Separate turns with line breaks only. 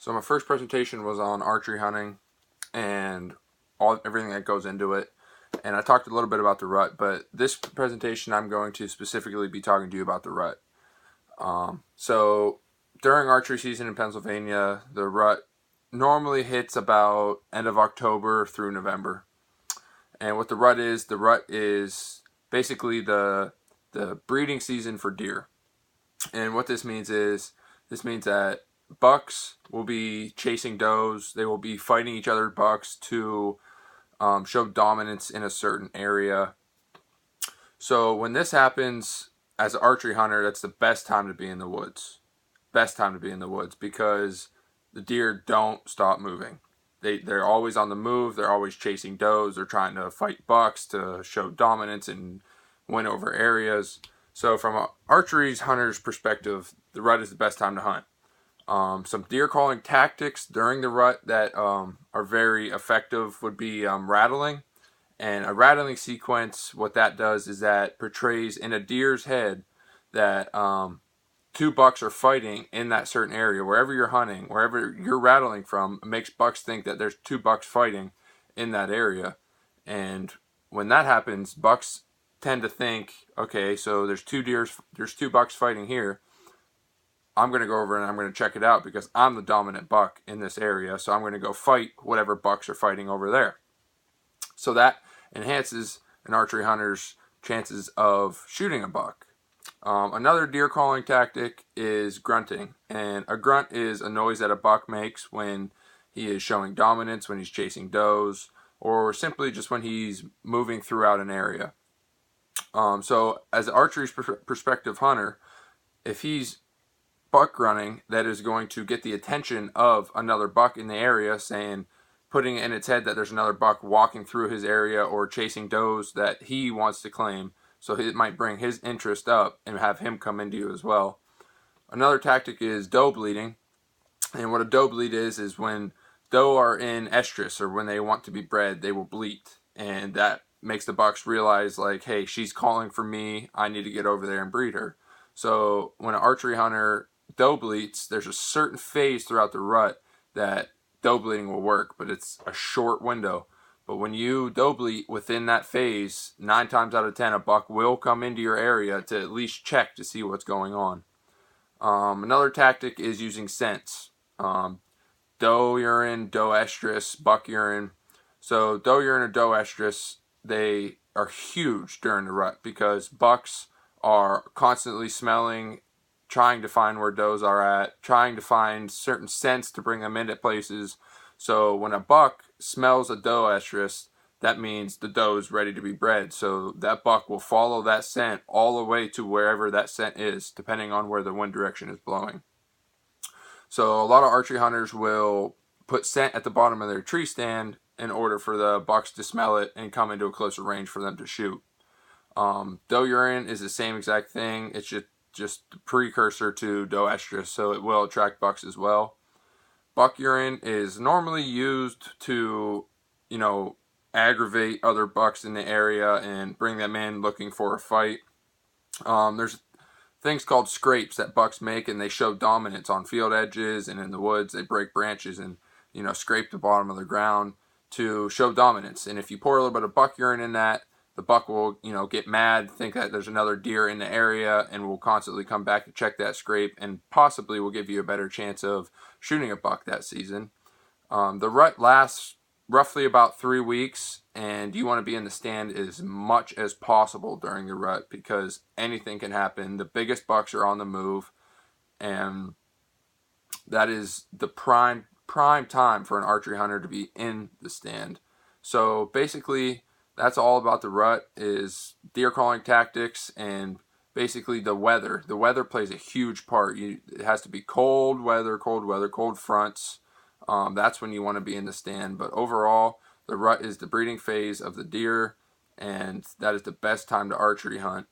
So my first presentation was on archery hunting and everything that goes into it. And I talked a little bit about the rut, but this presentation I'm going to specifically be talking to you about the rut. So during archery season in Pennsylvania, the rut normally hits about end of October through November. And what the rut is basically the breeding season for deer. And what this means that bucks will be chasing does. They will be fighting each other bucks to show dominance in a certain area. So when this happens, as an archery hunter, that's the best time to be in the woods. Best time to be in the woods because the deer don't stop moving. They're always on the move. They're always chasing does. They're trying to fight bucks to show dominance and win over areas. So from an archery hunter's perspective, the rut is the best time to hunt. Some deer calling tactics during the rut that are very effective would be rattling. And a rattling sequence, what that does is that portrays in a deer's head that two bucks are fighting in that certain area. Wherever you're hunting, wherever you're rattling from, it makes bucks think that there's two bucks fighting in that area. And when that happens, bucks tend to think, okay, so there's two bucks fighting here. I'm going to go over and I'm going to check it out because I'm the dominant buck in this area. So I'm going to go fight whatever bucks are fighting over there. So that enhances an archery hunter's chances of shooting a buck. Another deer calling tactic is grunting. And a grunt is a noise that a buck makes when he is showing dominance, when he's chasing does, or simply just when he's moving throughout an area. So as an archery perspective hunter, if he's buck running, that is going to get the attention of another buck in the area, putting it in its head that there's another buck walking through his area or chasing does that he wants to claim. So it might bring his interest up and have him come into you as well. Another tactic is doe bleeding. And what a doe bleed is when doe are in estrus or when they want to be bred, they will bleat. And that makes the bucks realize like, hey, she's calling for me. I need to get over there and breed her. So when an archery hunter doe bleats, there's a certain phase throughout the rut that doe bleeding will work, but it's a short window. But when you doe bleat within that phase, 9 times out of 10, a buck will come into your area to at least check to see what's going on. Another tactic is using scents. Doe urine, doe estrus, buck urine. So doe urine or doe estrus, they are huge during the rut because bucks are constantly smelling, trying to find where does are at, trying to find certain scents to bring them into places. So when a buck smells a doe estrus, that means the doe is ready to be bred. So that buck will follow that scent all the way to wherever that scent is, depending on where the wind direction is blowing. So a lot of archery hunters will put scent at the bottom of their tree stand in order for the bucks to smell it and come into a closer range for them to shoot. Doe urine is the same exact thing. It's just the precursor to doe estrus, so it will attract bucks as well. Buck urine is normally used to, aggravate other bucks in the area and bring them in looking for a fight. There's things called scrapes that bucks make, and they show dominance on field edges and in the woods. They break branches and, scrape the bottom of the ground to show dominance. And if you pour a little bit of buck urine in that, the buck will, get mad, think that there's another deer in the area, and will constantly come back to check that scrape, and possibly will give you a better chance of shooting a buck that season. The rut lasts roughly about 3 weeks, and you want to be in the stand as much as possible during the rut because anything can happen. The biggest bucks are on the move, and that is the prime time for an archery hunter to be in the stand. So basically, that's all about the rut is deer calling tactics and basically the weather. The weather plays a huge part. It has to be cold weather, cold fronts. That's when you want to be in the stand. But overall, the rut is the breeding phase of the deer, and that is the best time to archery hunt.